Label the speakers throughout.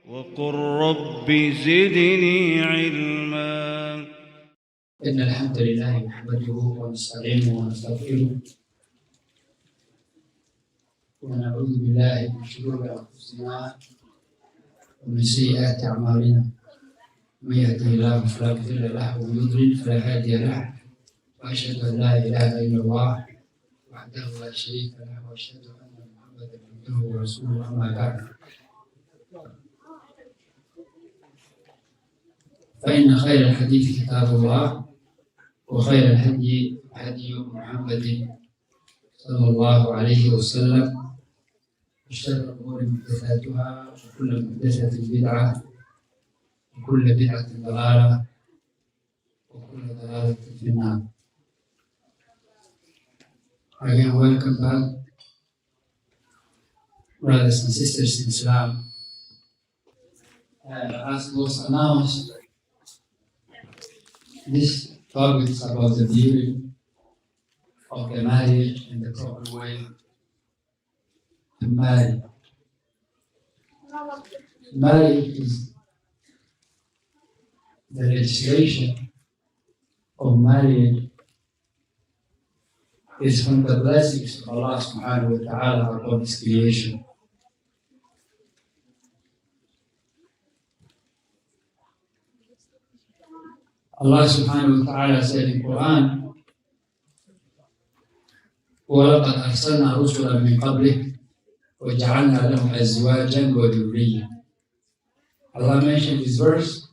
Speaker 1: وقل رب زدني علما.
Speaker 2: إن الحمد لله نحمده ونستعينه ونستغفره ونعوذ بالله من شرور أنفسنا ومن سيئات أعمالنا. من يهده الله فلا مضل له ومن يضلل فلا هادي له، وأشهد أن لا إله إلا الله وحده لا شريك له، وأشهد أن محمدا عبده ورسوله. أما بعد، فإن خير الحديث كتاب الله، وخير الهدي هدي محمد صلى الله عليه وسلم، وشر الأمور محدثاتها، وكل محدثة بدعة، وكل بدعة ضلالة، وكل ضلالة في النار. Again, welcome back, brothers and sisters in Islam. As was announced, this topic is about the beauty of the marriage and the proper way to marry. Marriage is the legislation of marriage is from the blessings of Allah subhanahu wa ta'ala upon His creation. Allah subhanahu wa ta'ala said in Quran, وَلَقَدْ أَرْسَلْنَا رُسُلًا مِنْ قَبْلِكَ وَجَعَلْنَا لَهُمْ أَزْوَاجًا وَذُرِّيَّةً. Allah mentioned this verse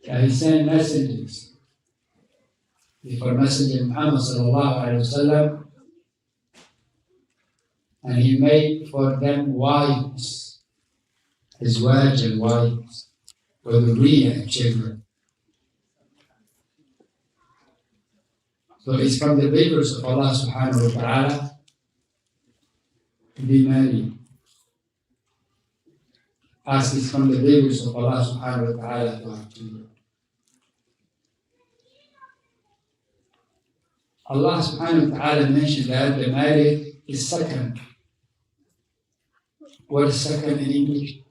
Speaker 2: that He sent messengers before Messenger Muhammad sallallahu alayhi wa sallam, and He made for them wives, أزواج and wives, وذرية and children. So it's from the favors of Allah subhanahu wa ta'ala to be married, as it's from the favors of Allah subhanahu wa ta'ala to have children. Allah subhanahu wa ta'ala mentioned that the marriage is second. What is second in English?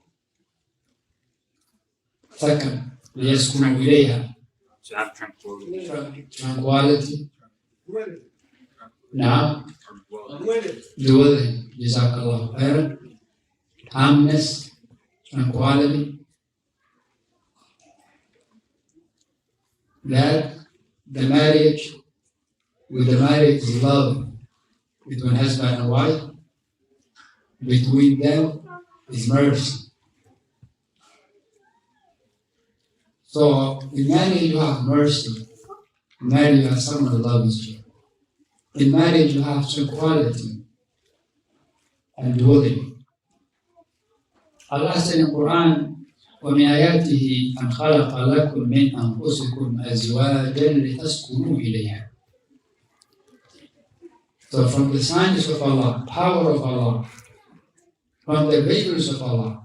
Speaker 2: Second, ليسكنوا إليها.
Speaker 3: To have tranquility.
Speaker 2: Tranquility. Now, dwelling, jazakallah khairan, calmness, tranquility. That the marriage, with the marriage is love between husband and wife. Between them is mercy. So in marriage you have mercy. In marriage you have someone who loves you. In marriage you have tranquility and dwelling. Allah said in the Quran, وَمِنْ آيَاتِهِ أَنْ خَلَقَ لَكُم مِّنْ أَنفُسِكُمْ أَزْوَاجًا لِتَسْكُنُوا إِلَيْهَا. So from the signs of Allah, power of Allah, from the favors of Allah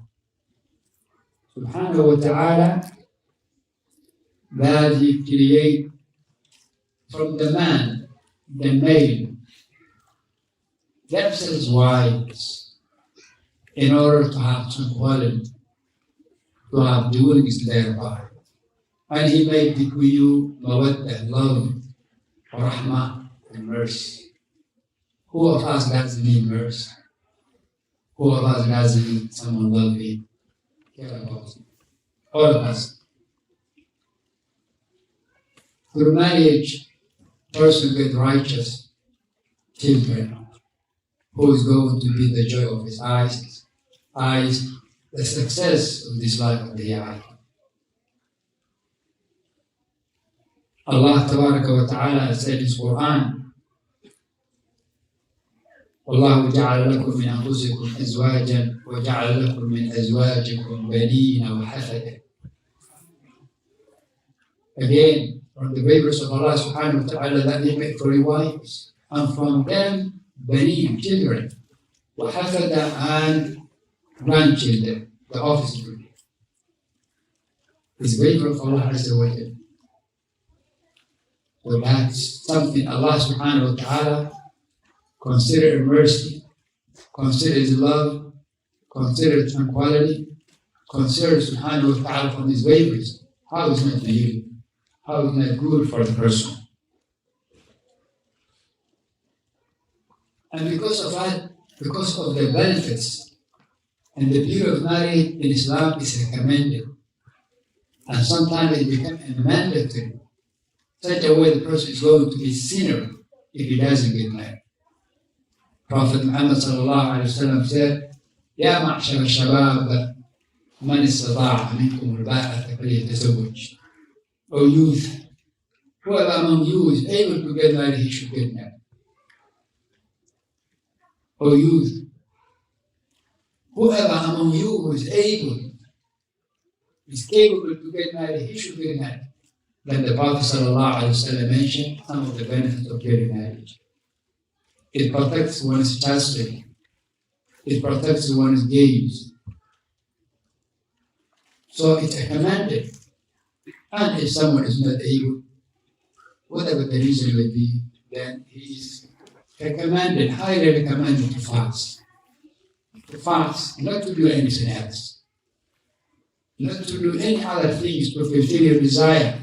Speaker 2: subhanahu wa ta'ala, that He create from the man, the male, themselves wives, in order to have tranquility, to have dwellings thereby. And He made between you mawaddah, love, rahmah, and mercy. Who of us doesn't need mercy? Who of us doesn't need someone loving, care about him? All of us. Through marriage, person get righteous children, who is going to be the joy of his eyes, the success of this life of the hereafter. Allah tabaraka wa ta'ala said in His Quran, وَاللَّهُ جَعَلَ لَكُم مِّنْ أَنفُسِكُمْ أَزْوَاجًا وَجَعَلَ لَكُم مِّنْ أَزْوَاجِكُمْ بَنِينَ وَحَفَدًا. Again, from the favors of Allah subhanahu wa ta'ala, that He made for you wives, and from them banin, children, وَحَفَدًا, and grandchildren, the offspring. It's favor of Allah azza wa jalla. So that's something Allah subhanahu wa ta'ala consider mercy, consider His love, consider tranquility, concerns subhanahu wa ta'ala from his waivers, how is not you? How is not good for the person? And because of that, because of the benefits and the beauty of marriage in Islam is recommended. And sometimes it becomes mandatory. Such a way the person is going to be a sinner if he doesn't get married. Prophet Muhammad sallallahu alayhi wa sallam said, يا معشر الشباب من استطاع منكم الباءة فليتزوج. O youth, whoever among you is able to get married, he should get married. O youth, whoever among you who is capable to get married, he should get married. Then the Prophet ﷺ mentioned some of the benefits of getting married. It protects one's chastity. It protects one's gaze. So it's recommended. And if someone is not able, whatever the reason may be, then he is recommended, highly recommended to fast. To fast, not to do anything else. Not to do any other things to fulfill your desire.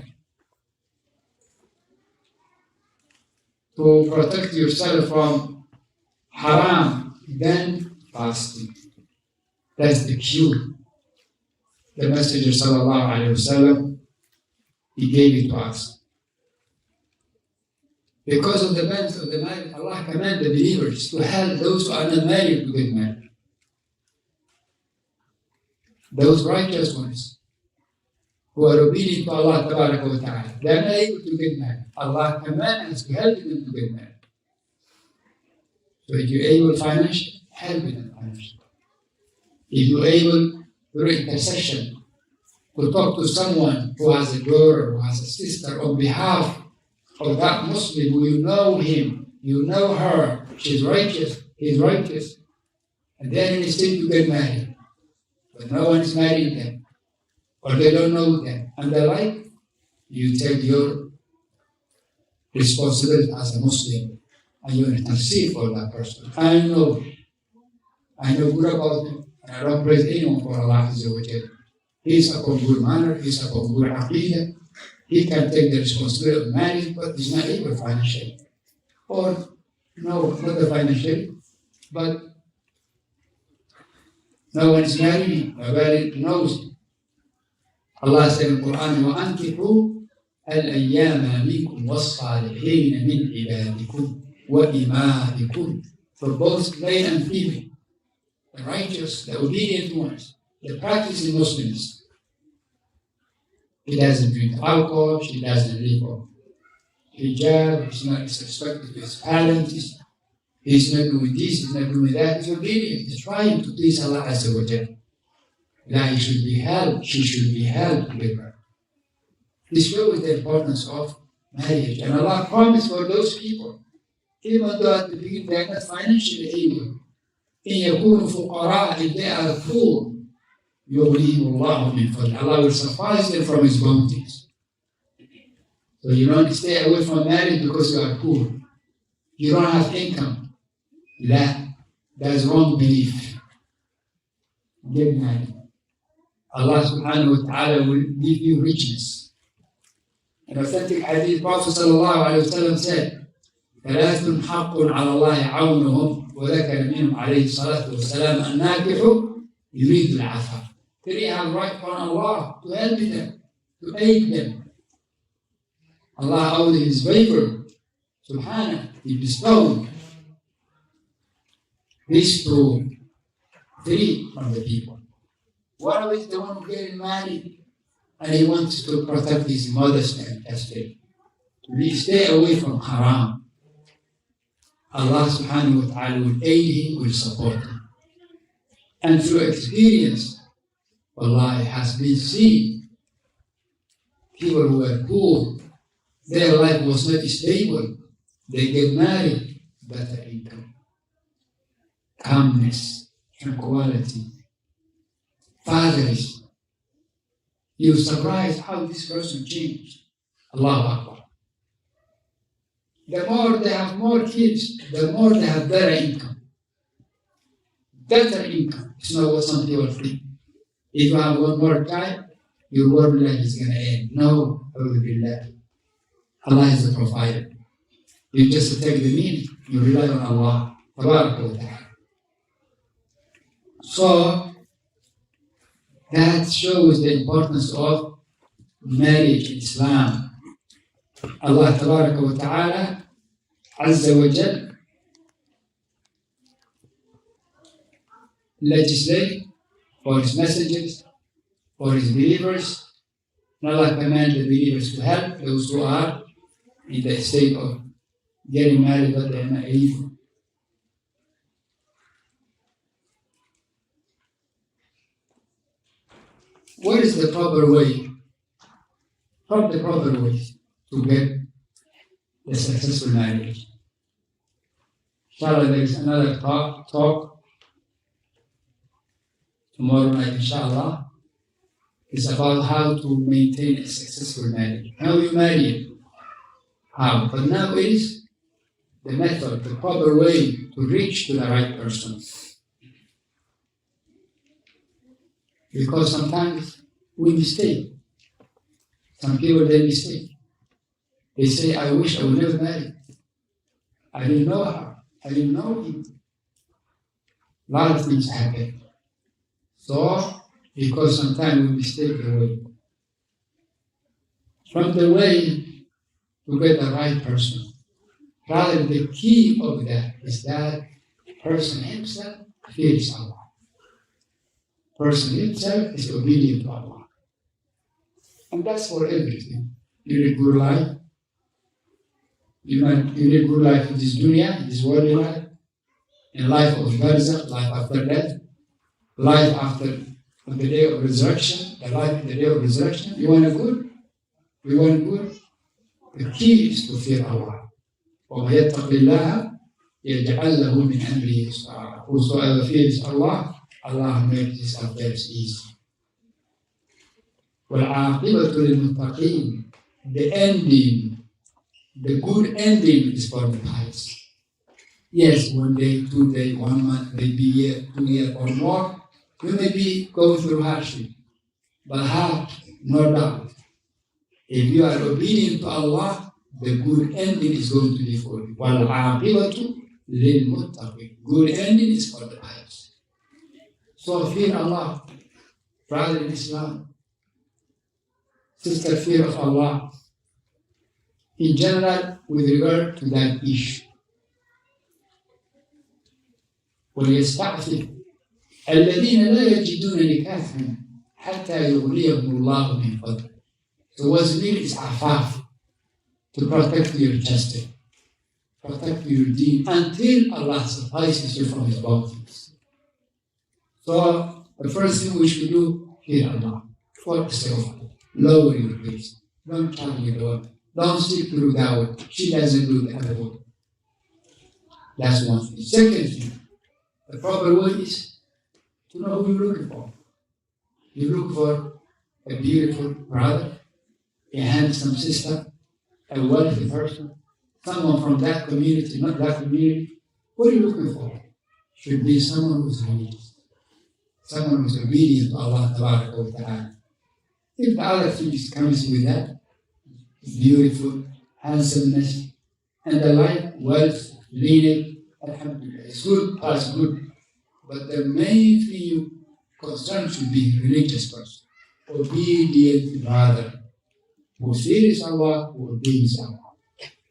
Speaker 2: To protect yourself from haram, then fasting. That's the cure. The Messenger sallallahu alayhi wa sallam, he gave it to us. Because of the benefit of the marriage, Allah commanded the believers to help those who are not married to get married. Those righteous ones who are obedient to Allah tabaraka wa ta'ala, they are not able to get married. Allah commands us to help them to get married. So if you're able financially, help them financially. If you're able through intercession to talk to someone who has a daughter, who has a sister on behalf of that Muslim who you know him, you know her, she's righteous, he's righteous, and then it's still to get married. But no one is marrying them, or they don't know them, and they like, you take your responsibility as a Muslim, and you intercede for that person. I know good about him, and I don't praise anyone for Allah Azza wa Jalla. He's upon good manner, he's upon good aqidah, he can take the responsibility of marriage, but he's not able financially. Or, no, not the financially, but no one is marrying, nobody knows. Allah said in the Quran, وَأَنْكِحُوا الْأَيَّامَ مِنْكُمْ وَالصَّالِحِينَ مِنْ عِبَادِكُمْ وَإِمَائِكُمْ. For both male and female, the righteous, the obedient ones, the practicing Muslims. He doesn't drink alcohol, she doesn't live on hijab, he's not disrespectful to his parents, he's not doing this, he's not doing that, he's obedient, he's trying to please Allah Azza wa Jalla. That he should be helped, she should be helped with her. This shows the importance of marriage. And Allah promised for those people, even though at the beginning they are not financially able, إِن يَكُونُوا فُقَرَاءَ, if they are poor, يُغْنِيهِمُ اللَّهُ مِنْ فَضْلِهِ, Allah will suffice them from His bounties. So you don't stay away from marriage because you are poor. You don't have income. That's wrong belief. Get married. Allah subhanahu wa ta'ala will give you richness. An authentic hadith, Prophet sallallahu alayhi wa sallam said, ثلاث حق على الله عونهم وذكر منهم عليه الصلاة والسلام الناكح يريد العفاف. They have right upon Allah to help them, to aid them. Allah owed His favor, subhanahu, He bestowed this to three from the people. One of it is the one who getting married and he wants to protect his modesty and chastity. To stay away from haram. Allah subhanahu wa ta'ala will aid him, will support him. And through experience, Allah has been seen. People who were poor, their life was not stable. They get married, better income, calmness, tranquility, fathers. You're surprised how this person changed. Allahu Akbar. The more they have more kids, the more they have better income. Better income. It's not what some people think. If you have one more child, your world life is going to end. No, Alhamdulillah. Allah is the provider. You just take the meaning, you rely on Allah. Tabarak wa ta'ala. So, that shows the importance of marriage in Islam. Allah Tabarak wa ta'ala, Azza wa Jal, legislate for His messengers, for His believers. And Allah commanded the believers to help those who are in the state of getting married but they are not able. What is the proper way? What the proper way to get a successful marriage? Inshallah, there is another talk tomorrow night, inshallah. It's about how to maintain a successful marriage. How you marry, how. But now is the method, the proper way to reach to the right person. Because sometimes we mistake. Some people, they mistake. They say, I wish I would never marry. I didn't know her. I didn't know him. A lot of things happen. So, because sometimes we mistake the way. From the way to get the right person. Rather, the key of that is that person himself fears Allah. Person himself is obedient to Allah. And that's for everything. You need good life. You need good life in this dunya, in this worldly life, in life of barzakh, life after death, life after the day of resurrection, the life in the day of resurrection. You want a good? We want good? The key is to fear Allah. وَمَا يَتَّقِ اللَّهَ يَجْعَلْ لَهُ مِنْ أَمْرِهِ يُسْرًا. Whosoever fears Allah, Allah makes his affairs easy. وَالْعَاقِبَةُ لِلْمُتَّقِينَ. The ending, the good ending is for the pious. Yes, 1 day, 2 days, 1 month, maybe a year, 2 years or more, you may be going through hardship. But have no doubt, if you are obedient to Allah, the good ending is going to be for you. وَالْعَاقِبَةُ لِلْمُتَّقِينَ. Good ending is for the pious. So fear Allah, brother in Islam. Sister, fear of Allah. In general, with regard to that issue. وَلْيَسْتَعْفِفْ الَّذِينَ لَا يَجِدُونَ نِكَاحًا حَتَّى يُغْنِيَهُمُ اللَّهُ مِنْ فَضْلِهِ. So what's needed is afaf, to protect your chastity, protect your deen, until Allah suffices you from His bounties. So the first thing we should do, fear Allah. For the sake of Allah. Lower your voice. Don't tell your daughter. Don't speak through dawah. She doesn't do the other one. That's one thing. Second thing, the proper way is to know who you're looking for. You look for a beautiful brother, a handsome sister, a wealthy person, someone from that community, not that community. What are you looking for? Should be someone who's religious, someone who's obedient to Allah Tabaraka wa Ta'ala. If the other things comes with that, beautiful, handsomeness, and the like, wealth, lineage, alhamdulillah, it's good, that's good. But the main thing you concern should be religious person, obedient brother, who fears Allah, who obeys Allah,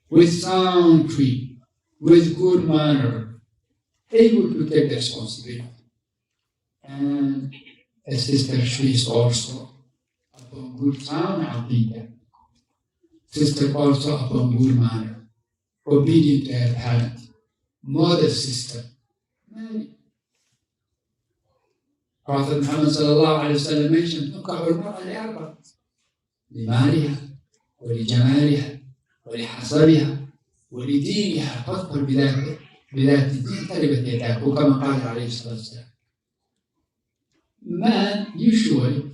Speaker 2: with sound creed, with good manner, able to take the responsibility. And a sister, she is also upon good sound aqidah. Sister also upon good manner, obedient to her parent, mother, sister, married. Prophet Muhammad sallallahu alayhi wa sallam mentioned, تُنْكَحُ الْمَرْأَةُ لِأَرْبَعٍ لمالها ولجمالها ولحسبها ولدينها فاظفر بذات الدين تربت يداك, وكما قال عليه الصلاة والسلام. Man, usually,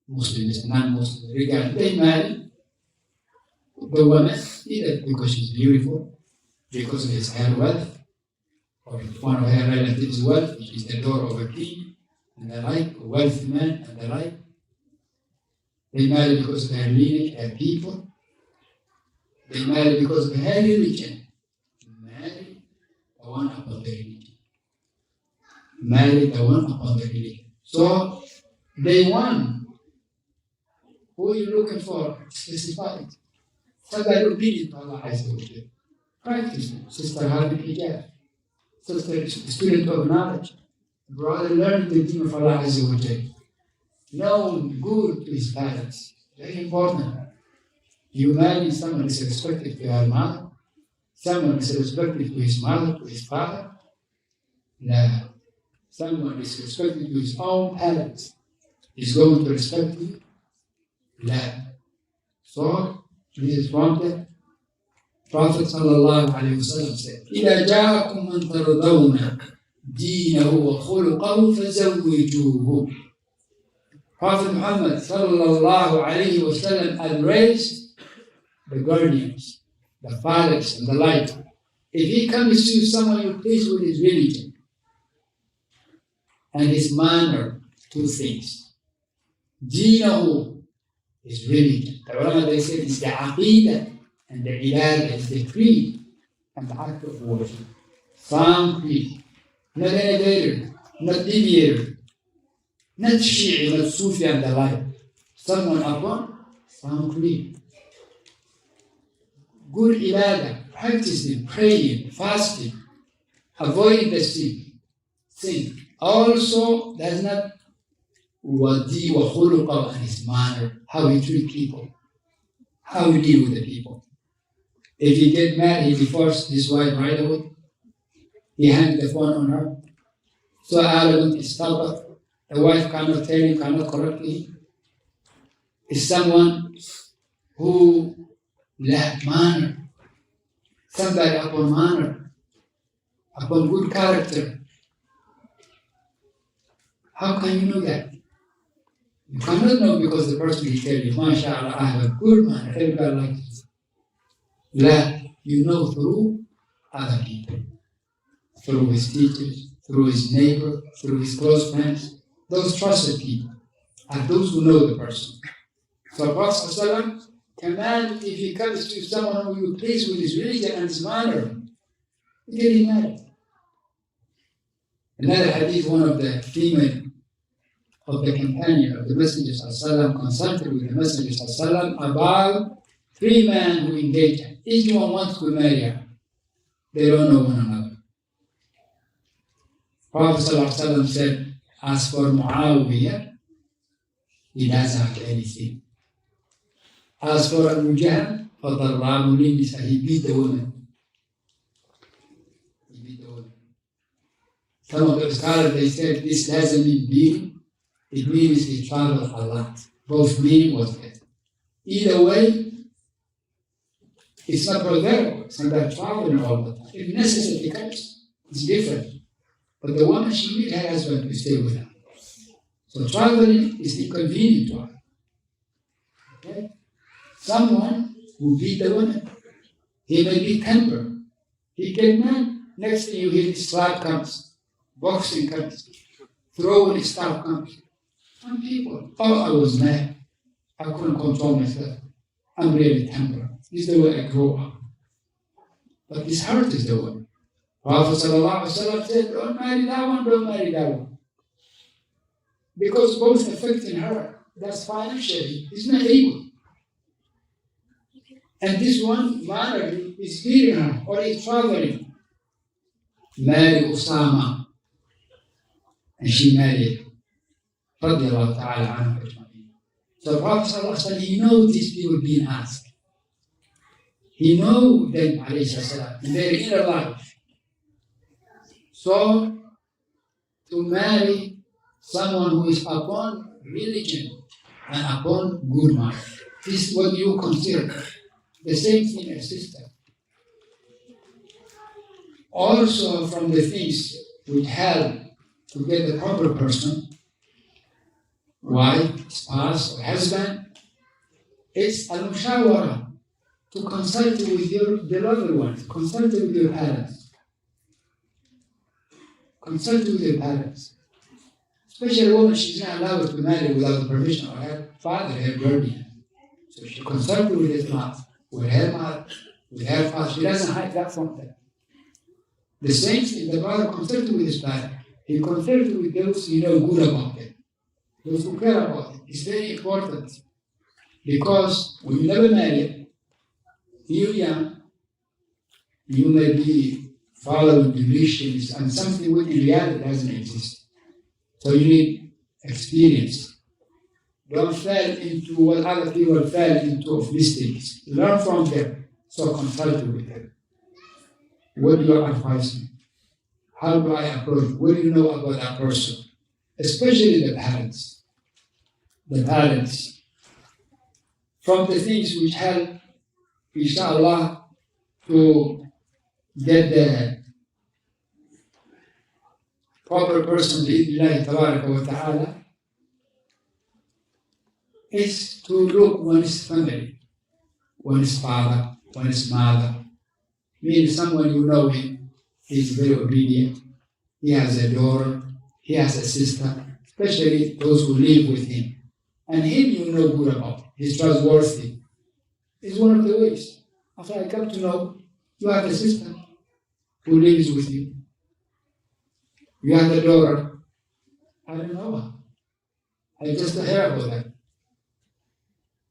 Speaker 2: Muslims, non-Muslims, regard they marry the woman either because she's beautiful, because of her wealth, or one of her relatives' wealth, which is the door of a king, and the like, a wealthy man and the like. They marry because of their lineage, their people. They marry because of their religion. Marry the one upon the religion. Marry the one upon the religion. So, day one, who are you looking for? Specify it. Somebody obedient to Allah Azza wa Jalla. Practice it. Sister having hijab. Sister student of knowledge. Brother learning the deen of Allah Azza wa Jalla. Known good to his parents. Very important. You marry someone who is respected to her mother, someone who is respected to his mother, to his father. No. Someone who is respected to his own parents is going to respect you. No. So, this is from the Prophet sallallahu alayhi wa sallam said, إِذَا جَاءَكُمْ مَنْ تَرْضَوْنَ دِينَهُ وَخُلُقَهُ فَزَوِّجُوهُ. Prophet Muhammad sallallahu alayhi wa sallam addressed the guardians, the fathers, and the like. If he comes to someone you please with his religion and his manner, two things. Deenahu, his religion. The ulama they said is the aqidah and the ibadah is the creed and the act of worship. Sound creed. Not innovator, not deviator, not Shi'i, not Sufi and the like. Someone upon sound creed. Good ibadah, practicing, praying, fasting, avoiding the sin. Also, that's not wadi wa khuluqa and his manner, how he treat people, how he deal with the people. If he get mad, he divorced his wife right away. He hanged the phone on her. So arrogant, is stubborn. The wife cannot tell him, cannot correct him. Is someone who lack manner. Somebody upon manner, upon good character. How can you know that? You cannot know because the person will tell you, MashaAllah, I have a good manner, everybody likes it. La, you know through other people, through his teachers, through his neighbor, through his close friends. Those trusted people are those who know the person. So Prophet ﷺ command if he comes to someone who you please with his religion and his manner, get him married. Another hadith, one of the female of the companion of the Messenger ﷺ consulted with the Messenger ﷺ about 3 men who engaged her. Each one wants to marry her. They don't know one another. Prophet ﷺ said, as for Muawiyah, he doesn't have anything. As for Abu Jahl, he beat the women. He beat the women. Some of the scholars, they said this doesn't mean beating. It means he traveled a lot. Both meaning was there. Either way, it's not preferable. It's not that traveling all the time. If necessary comes, it's different. But the woman, she needs her husband to stay with her. So traveling is inconvenient to her. Okay? Someone who beat the woman, he may be temper. He get mad. Next thing you hear, slap comes, boxing comes, throwing stuff comes. Some people, I was mad. I couldn't control myself. I'm really temper. This is the way I grow up. But his heart is the one. Prophet ﷺ said, don't marry that one, don't marry that one. Because both affecting her, that's financially, he's not able. And this one manner is beating her or is traveling. Marry Usama. And she married. Radiallahu ta'ala anhu. So Prophet ﷺ, he knows these people being asked. He knows them, alayhi salam, in their inner life. So, to marry someone who is upon religion and upon good mind, this is what you consider. The same thing as sister. Also, from the things which help to get the proper person, wife, spouse, or husband, it's al-mushawara, to consult with your beloved ones, consult with your parents. Consult with your parents. Especially a woman, she's not allowed to marry without the permission of her father, her guardian. So she consulted with his mother, with her mother, with her father. She doesn't hide that from them. The same thing, the brother consulted with his father. He consulted with those who know good about them, those who care about them. It's very important because when you never marry, you're young, you may be following traditions and something which in reality doesn't exist. So you need experience. Don't fall into what other people fell into of mistakes. Learn from them. So consult with them. What do you advise me? How do I approach? What do you know about that person? Especially the parents. The parents. From the things which help, inshallah, to get the proper person, bi'idhnillahi tabaraka wa ta'ala, is to look one's family, one's father, one's mother. Meaning someone you know him, he's very obedient, he has a daughter, he has a sister, especially those who live with him. And him you know good about, he's trustworthy. It's one of the ways. After I come to know, you have a sister who lives with you. You have a daughter. I don't know her. I just heard about that.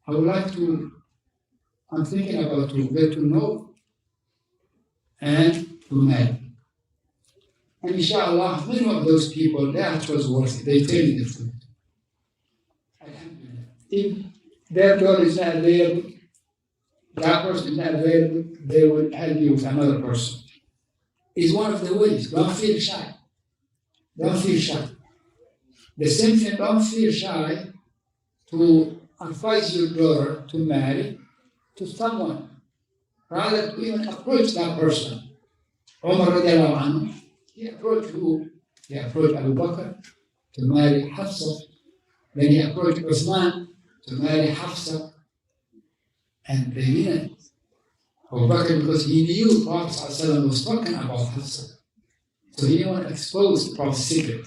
Speaker 2: I would like to, I'm thinking about to get to know and to marry. And inshallah, many of those people, they are trustworthy. They tell you the truth. If their daughter is not available, that person is not available, they will help you with another person. It's one of the ways. Don't feel shy. Don't feel shy. The same thing, don't feel shy to advise your daughter to marry to someone. Rather, to even approach that person. Umar radiallahu anhu, he approached who? He approached Abu Bakr to marry Hafsa. Then he approached Uthman to marry Hafsa. And they didn't. Abu Bakr, because he knew Prophet ﷺ was talking about Hafsa. So he didn't want to expose the Prophet's secret.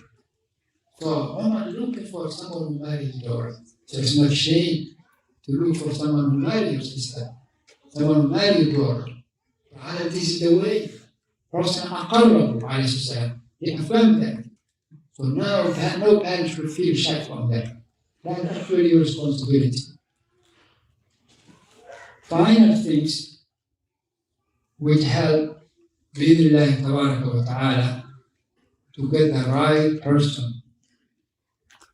Speaker 2: So Umar looking for someone who married his daughter. So it's not shame to look for someone who married your sister, someone who married your daughter. This is the way. Prophet ﷺ, he affirmed that. So no parent should feel shy from that. That's actually your responsibility. Final things which help bi'idhnillahi tabaraka wa ta'ala to get the right person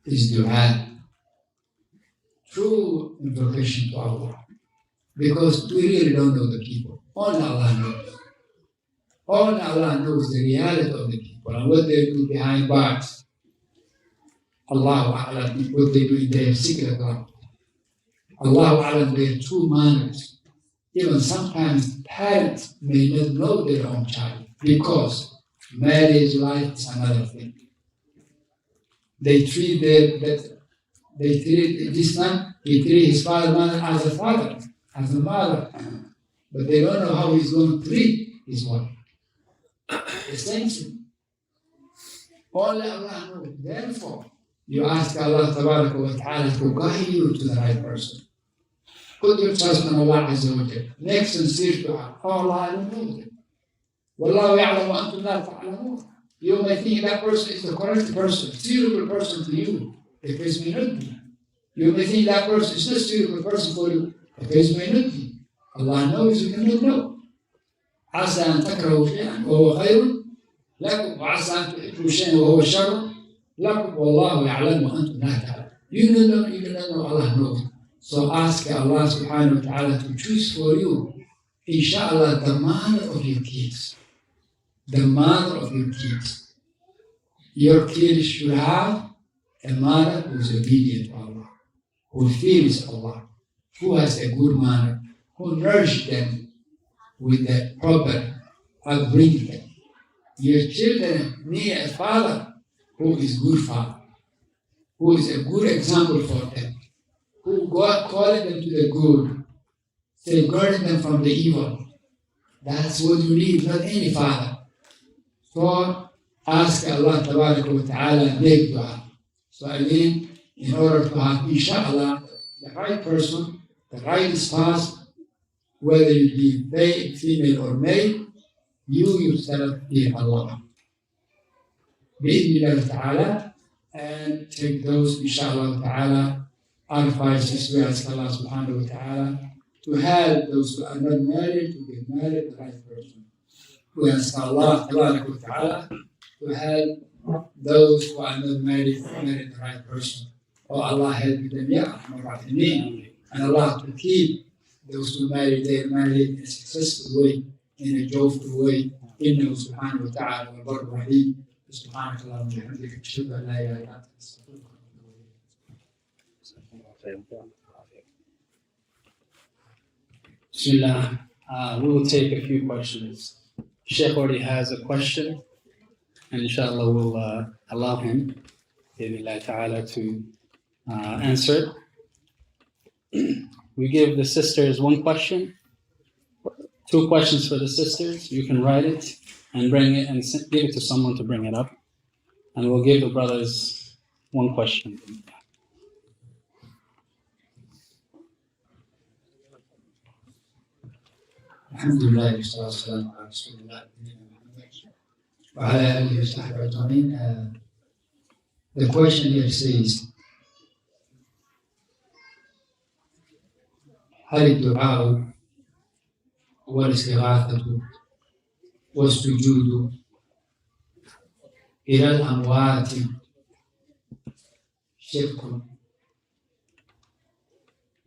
Speaker 2: is dua. True invocation to Allah. Because we really don't know the people. Only Allah knows. Only Allah knows the reality of the people and what they do behind bars. Allahu A'lam, what they do in their secret life. Allahu A'lam, their true manners. Even sometimes parents may not know their own child because marriage life is another thing. They treat this man, he treat his father, mother as a father, as a mother, but they don't know how he's going to treat his wife. The same thing. Only Allah knows. Therefore, you ask Allah Tabaraka wa Ta'ala to guide you to the right person. Put your trust in Allah Azza wa Jalla. Make sincere dua. Oh Allah, I don't know them. Wallahu ya'lamu wa antum la ta'lamun. You may think that person is the correct person, suitable person to you. The case may not be. You may think that person is not suitable person for you. The case may not be. Allah knows, you cannot know. عسى أن تكرهوا شيئا وهو خير لكم وعسى أن تحبوا شيئا وهو شر لكم والله يعلم وأنتم لا تعلمون. You don't know, Allah knows. So ask Allah subhanahu wa ta'ala to choose for you, inshallah, the mother of your kids. The mother of your kids. Your kids should have a mother who is obedient to Allah, who fears Allah, who has a good manner, who nourishes them with the proper upbringing. Your children need a father who is good father, who is a good example for them, who God calling them to the good, safeguarding them from the evil. That's what you need, not any father. So ask Allah Tabaraka wa Ta'ala, make dua. So I mean, in order to have, inshallah, the right person, the right spouse, whether you be female or male, you yourself fear Allah. Bi-idhnillah ta'ala, and take those, inshallah ta'ala, advices we ask Allah subhanahu wa ta'ala to help those who are not married to get married the right person. We ask Allah tabarak wa ta'ala to help those who are not married to marry the right person. Oh Allah, help them, ya Arhamar Rahimeen. And Allah to keep those who marry their marriage in a successful way, in a joyful way. إنه سبحانه وتعالى والبر الرحيم. سبحانك اللهم وبحمدك أشهد أن لا إله إلا أنت أستغفرك وأتوب إليك.
Speaker 4: Bismillah. We will take a few questions. Sheikh already has a question, and inshallah we'll allow him, bi'idhnillah ta'ala, to answer it. We give the sisters one question, 2 questions for the sisters. You can write it and bring it and give it to someone to bring it up. And we'll give the brothers 1 question.
Speaker 2: Alhamdulillah, والصلاة والسلام على رسول الله وعلى آله وصحبه أجمعين. The question here says, هل الدعاء والاستغاثة والسجود إلى الأموات شرك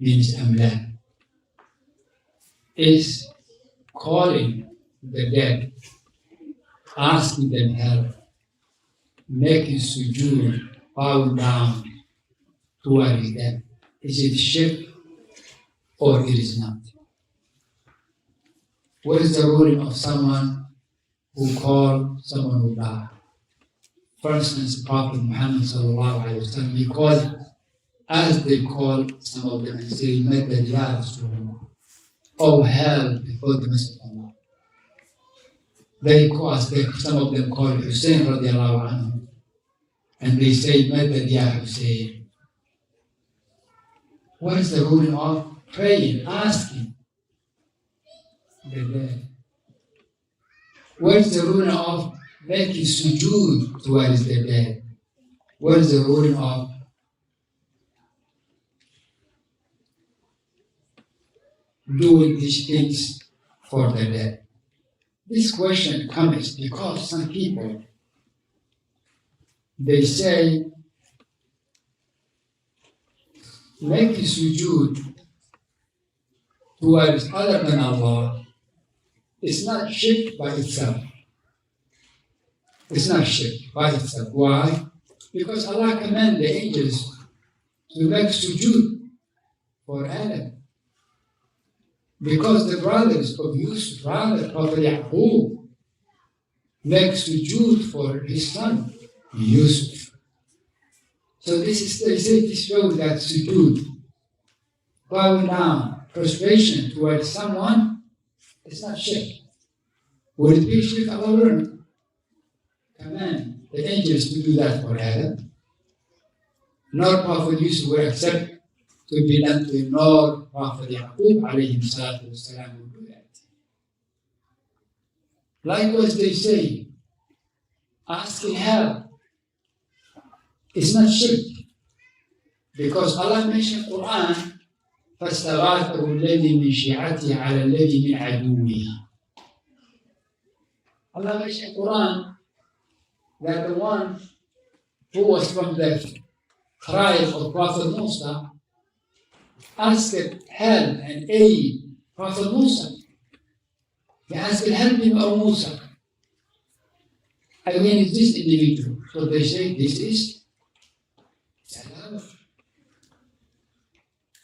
Speaker 2: أم لا? Is calling the dead, asking them help, making sujood, bow down towards them, is it shirk or it is not? What is the ruling of someone who called someone who died? For instance, Prophet Muhammad sallallahu alaihi wasallam, he called, as they called some of them and say, "Madad ya Rasulullah," oh help before the Messenger of Allah. They caused, some of them called Hussein radiallahu anhu, and they say, "Madad ya Hussein." What is the ruling of praying, asking the dead? What is the ruling of making sujood towards the dead? What is the ruling of doing these things for the dead? This question comes because some people, they say making sujood towards other than Allah is not shirk by itself. It's not shirk by itself. Why? Because Allah commanded the angels to make sujood for Adam. Because the brothers of Yusuf, Prophet Yaqub, make sujood for his son, Yusuf. So this is, they say this shows that sujood, bowing down, prostration towards someone, it's not shirk. Would it be shirk? Allah wouldn't command the angels to do that for Adam. Nor Prophet Yusuf would accept to be done to him, nor Prophet Yaqub alayhi salatu wasalam would do that. Likewise, they say, asking help is not shirk. Because Allah mentioned in Quran, فَاسْتَغَاثَهُ الَّذِي مِنْ شِيعَتِهِ عَلَى الَّذِي مِنْ عَدُوِّهِ. Allah mentioned in Quran that the one who was from the tribe of Prophet Musa asked help and aid Prophet Musa. He asked help him, O Musa. I mean, it's this individual. So they say this is salam.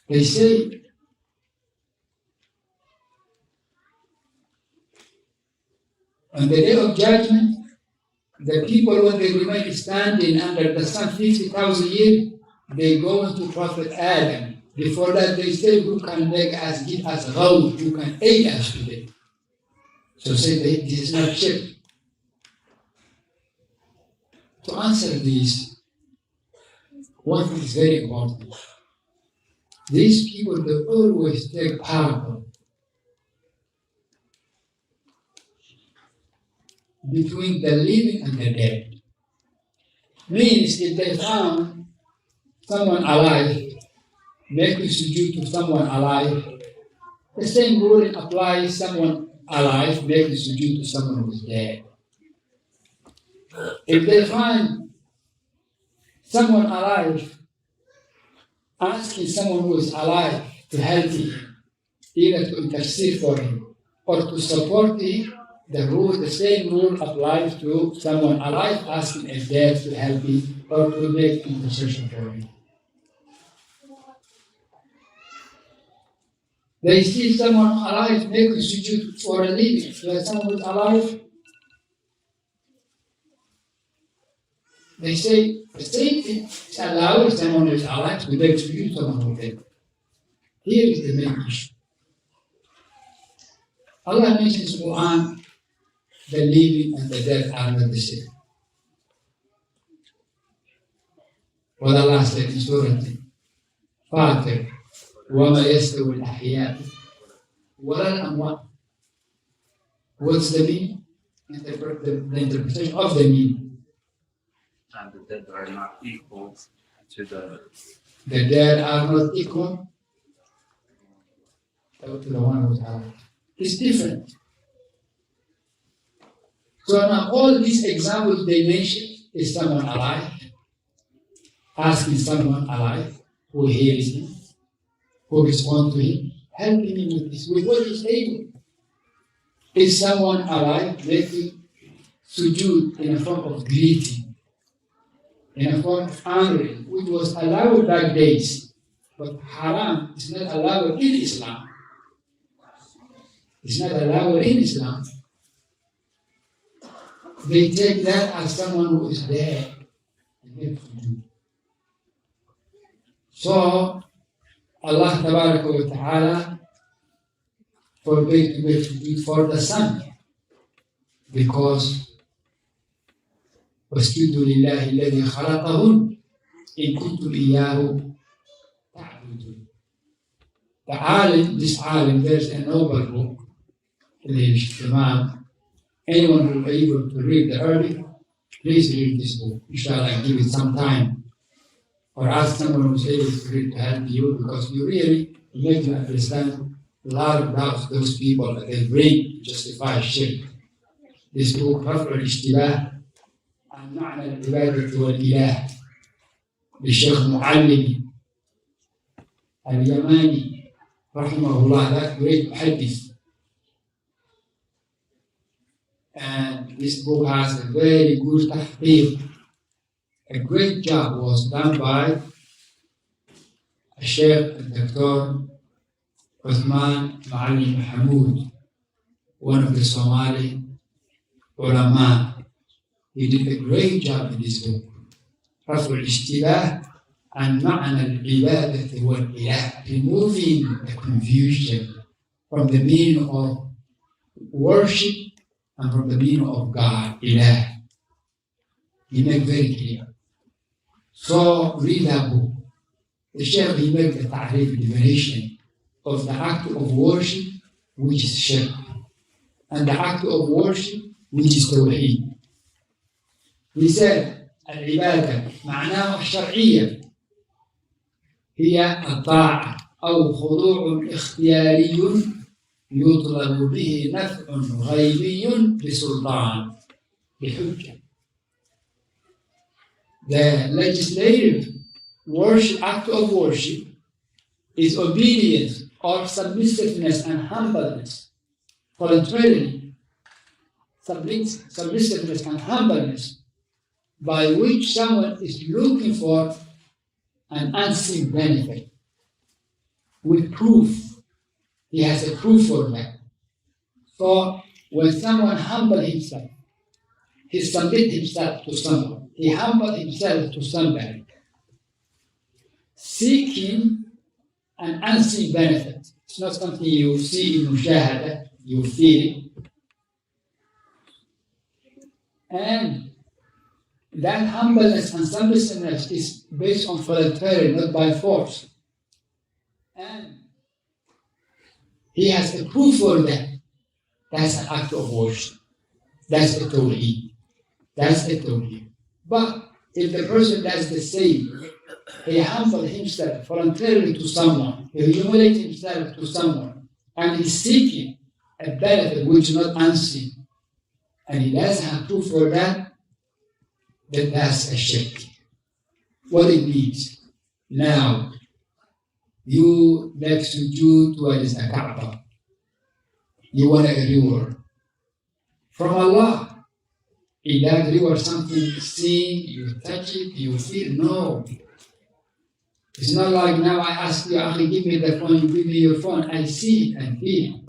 Speaker 2: They say on the day of judgment, the people, when they remain standing under the sun 50,000 years, they go into Prophet Adam. Before that, they say, who can make us, give us ghawd, who can aid us today? So say this is not shirk. To answer this, one thing is very important. These people, they always take parable between the living and the dead. Means if they found someone alive, making sujood to someone alive, the same rule applies someone alive making sujood to someone who is dead. If they find someone alive asking someone who is alive to help him, either to intercede for him or to support him, the same rule applies to someone alive asking a dead to help him or to make intercession for him. They see someone alive making sujood for a living. So someone who is alive, they say the same thing is allowed someone who is alive to make sujood to someone who is dead. Here is the main issue. Allah mentions in the Quran, the living and the dead are not the same. What Allah said in Surah Fatir, وَمَا يَسْتَوِي الْأَحْيَاءُ وَلَا الْأَمْوَاتُ. What's the meaning? The interpretation of the meaning.
Speaker 3: And the dead are not equal to the...
Speaker 2: The dead are not equal to the one who is alive. It's different. So now all these examples they mention is someone alive, asking someone alive who hears him, who responds to him, helping him with this, with what he's able. Is someone alive making sujood in a form of greeting, in a form of honoring, which was allowed back days, but haram is not allowed in Islam. It's not allowed in Islam. They take that as someone who is dead. So, Allah Tabaraka wa Ta'ala forbade to make sujood for the sun because وَاسْجُدُوا لِلَّهِ الَّذِي خَلَقَهُنْ إِن كُنتُمْ إِيَّاهُ تَعْبُدُونَ. This alim, there's a noble book, anyone who is able to read the Arabic, please read this book. Inshallah, give it some time. Or ask someone who's able to read to help you, because you really make you understand a lot of doubts those people that they bring to justify shirk. This book, حفظه الاشتباه عن معنى العبادة والإله للشيخ معلمي اليماني رحمه الله, that great muhaddith. And this book has a very good tahqiq. A great job was done by Sheikh Dr. Uthman Ma'ali Mahmoud, one of the Somali ulama. He did a great job in this book. رفع الاشتباه عن معنى العبادة والإله, removing the confusion from the meaning of worship and from the meaning of God, ilah. He made very clear. So read that book. The Shaykh, he made the ta'rif, definition of the act of worship, which is shirk, and the act of worship, which is tawheed. He said, العبادة معناها الشرعية هي الطاعة أو خضوع اختياري يطلب به نفع غيبي بسلطان بحجة. The legislative worship, act of worship is obedience or submissiveness and humbleness, voluntarily submissiveness and humbleness, by which someone is looking for an unseen benefit with proof. He has a proof for that. So when someone humbles himself, he submits himself to someone. He humbled himself to somebody, seeking an unseen benefit. It's not something you see in mushahada, you feel it. And That humbleness and submissiveness is based on voluntarily, not by force. And he has a proof for that. That's an act of worship. That's a tawheed. That's a tawheed. But if the person does the same, he humbles himself voluntarily to someone, he humiliates himself to someone, and he's seeking a benefit which is not unseen, and he doesn't have proof for that, then that's a shirk. What it means, now, you make sujood towards the Kaaba. You want a reward from Allah. Is that reward something seen, you touch it, you feel? No. It's not like now I ask you, Akhi, give me the phone, you give me your phone, I see it and feel it.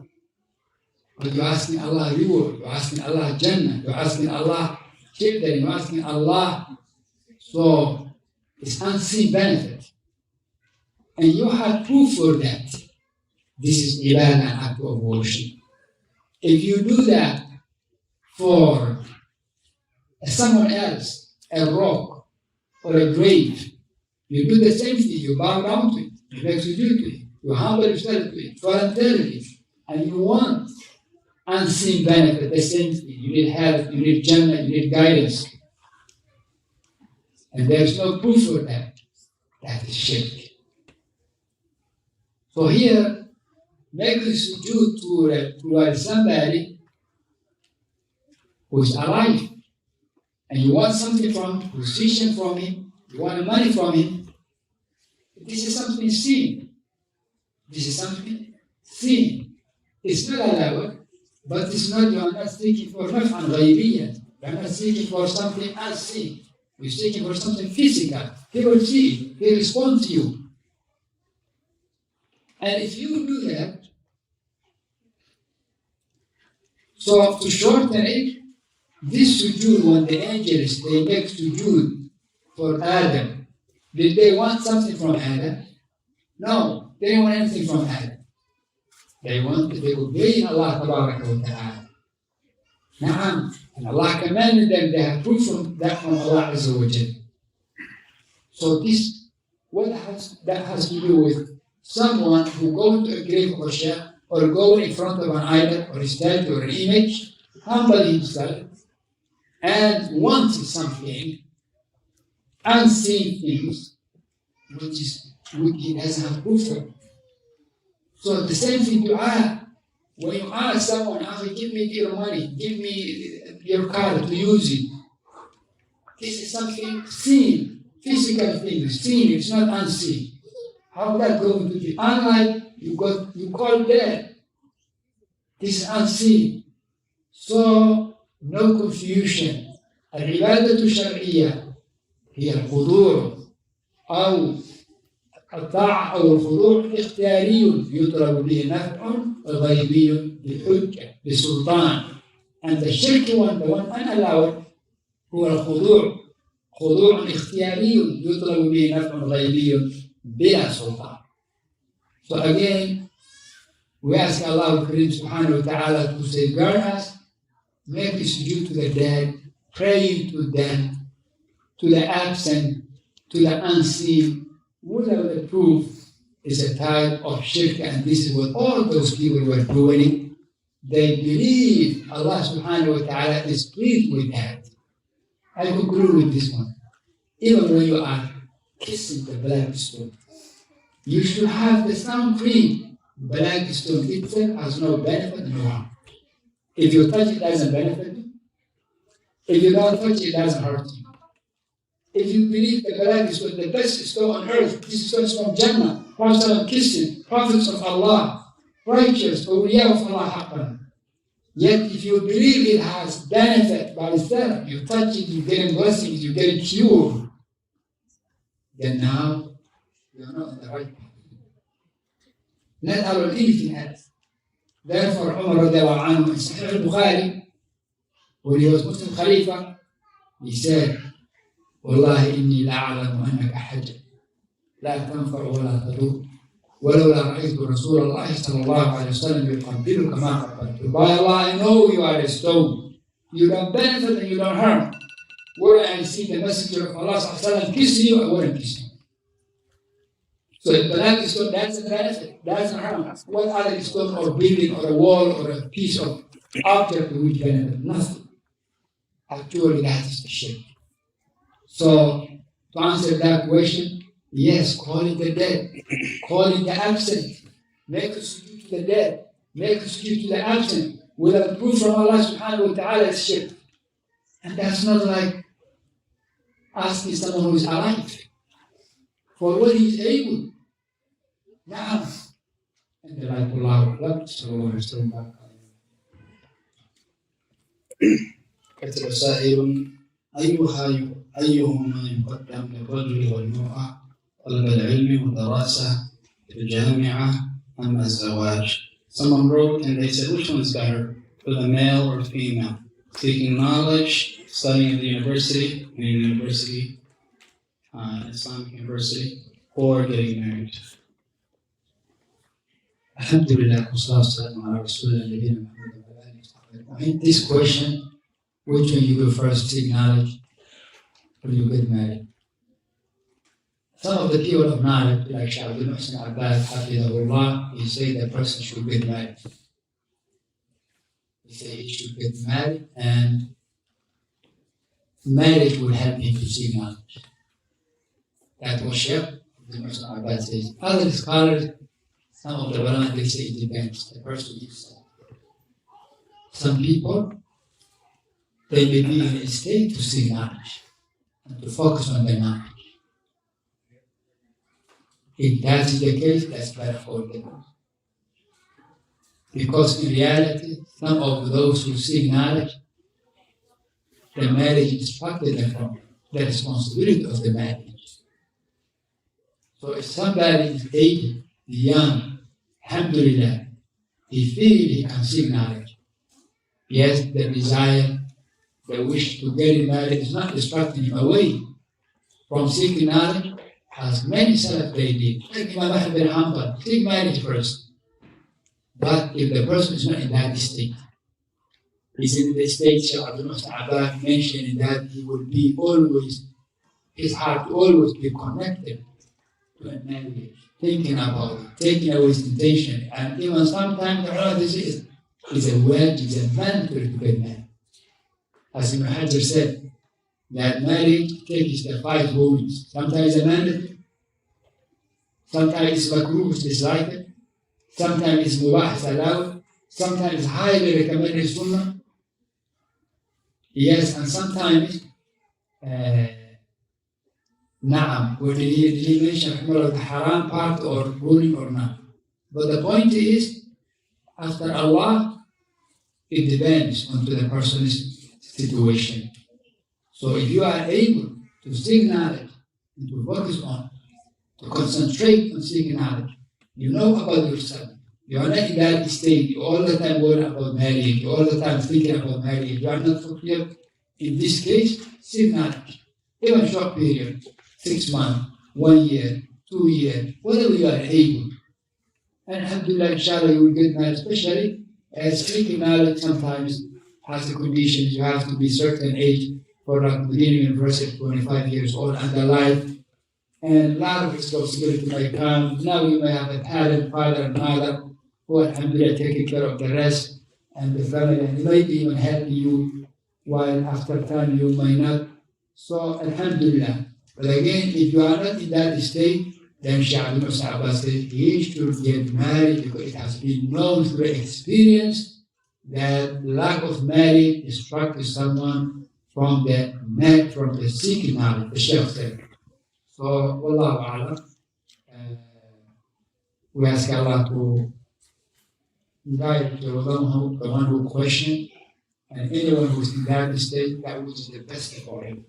Speaker 2: But you're asking Allah reward, you're asking Allah Jannah, you're asking Allah children, you're asking Allah. So it's unseen benefit. And you have proof for that. This is ibadah, an act of worship. If you do that for someone else, a rock or a grave, you do the same thing, you bow down to it, you make sujood to it, you humble yourself to it, voluntarily, and you want unseen benefit, the same thing. You need help, you need Jannah, you need guidance. And there's no proof for that. That is shirk. So here, making sujood to somebody who is alive, and you want something from him, position from him, you want money from him, this is something seen. This is something seen. It's not allowed, but it's not, you are not seeking for naf'an ghaybiyyan. You are not seeking for something unseen. You're seeking for something physical. He will see it. He will respond to you. And if you do that, so to shorten it, this sujood, when the angels, they make sujood for Adam, did they want something from Adam? No, they didn't want anything from Adam. They obey Allah Tabaraka wa Ta'ala. Na'am. And Allah commanded them, they have proof from that from Allah Azza wa Jal. So this, that has to do with someone who goes to a grave of a sheikh, or go in front of an idol, or a statue, or an image, humble himself, and wants something, unseen things, which he doesn't have proof for. So the same thing dua. When you ask someone, give me your money, give me your car to use it. This is something seen, physical thing, seen, it's not unseen. How that going to be? Unlike you call dead. This is unseen. So no confusion. العبادة الشرعية هي الخضوع أو الطاعة أو الخضوع اختياري يطلب به نفع غيبي بحجة بسلطان. And the shirky one, the one unallowed, هو الخضوع خضوع اختياري يطلب به نفع غيبي بلا سلطان. So again, we ask Allah subhanahu wa ta'ala to safeguard us, make sujood to the dead, praying to them, to the absent, to the unseen, without the proof is a type of shirk, and this is what all those people were doing. They believe Allah subhanahu wa ta'ala is pleased with that. I conclude with this one. Even when you are kissing the black stone, you should have the sound cream. Black stone itself has no benefit, no harm. If you touch it, it doesn't benefit you. If you don't touch it, it doesn't hurt you. If you believe the black stone, the best stone on earth, this stone is from Jannah, Prophet kissing, prophets of Allah, righteous, awliya of Allah haqqan. Yet if you believe it has benefit by itself, you touch it, you get blessings, you get cured, then now you are not in the right path. Not about anything else. Therefore, Umar radiallahu anhu in Sahih al-Bukhari, when he was Muslim Khalifa, he said, والله إني لأعلم أنك حجر لا تنفع ولا تضر ولولا رأيت رسول الله صلى الله عليه وسلم يقبلك ما قبلت. By Allah, I know you are a stone. You don't benefit and you don't harm. Would I see the Messenger of Allah sallallahu kiss you? I wouldn't kiss you. So if the land is stone, that's a benefit. That's a haram. What other stone or building or a wall or a piece of object would benefit? Nothing. Actually, that is the shirk. So to answer that question, yes, calling the dead, calling the absent, make a sujood to the dead, make a sujood to the absent, without proof from Allah subhanahu wa ta'ala is shirk. And that's not like asking someone who is alive for what he is able. Now, and the like Allah, so we're still back.
Speaker 4: كتب سائل أيهما يقدم للرجل والمرأة طلب العلم والدراسة في الجامعة أم الزواج? Someone wrote and they said, which one is better for the male or female? Seeking knowledge, studying at the university, Islamic university, or getting married?
Speaker 2: Alhamdulillah, I mean, this question, which one you go first, seek knowledge, or you get married? Some of the people of knowledge, like Shaykh Abdisamad Hafizahullah, he say the person should get married. He say he should get married, and marriage will help him to seek knowledge. That's what Shaykh Abdisamad says. Other scholars, some of the ulama, they say it depends. The person is. Some people, they may be in a state to seek knowledge and to focus on the knowledge. If that is the case, that's better for them. Because in reality, some of those who seek knowledge, the marriage distracted them from the responsibility of the marriage. So if somebody is able, young, alhamdulillah, he feels he can seek knowledge. Yes, the desire, the wish to get married is not distracting him away from seeking knowledge, as many Salaf they did. Like Imam Ahmad bin Hanbal, seek marriage first. But if the person is not in that state, he's in the state Shaykh Abdisamad mentioned that he will be always, his heart will always be connected to a marriage, thinking about it, taking away his intention, and even sometimes the ulama is a word, is a mandatory to get married. As Ibn Hajar said, that marriage takes the 5 rulings. Sometimes a mandatory, sometimes it's makruh, it's disliked, sometimes it's mubah, it's allowed, sometimes it's highly recommended sunnah. Yes, and sometimes na'am, whether he mentioned the haram part or ruling or not. But the point is, after Allah, it depends on the person's situation. So if you are able to seek knowledge and to focus on, to concentrate on seeking knowledge, you know about yourself. You are not in that state. You all the time worry about marriage. You all the time thinking about marriage. You are not fulfilled. In this case, seek knowledge. Even short period, 6 months, 1 year, 2 years, whatever you are able. And alhamdulillah, inshallah, you will get married, especially as seeking knowledge sometimes has the conditions. You have to be certain age for like within university, 25 years old and alive. And a lot of responsibility may come. Now you may have a parent, father and mother who alhamdulillah taking care of the rest and the family, and they might even help you while after time you may not. So alhamdulillah. But again, if you are not in that state, then Shaykh Abdisamad said he should get married because it has been known through experience that lack of marriage distracts someone from the seeking knowledge, the Shaykh said. So, Wallahu A'lam, we ask Allah to guide the one who questioned, and anyone who is in that state, that which is the best for him.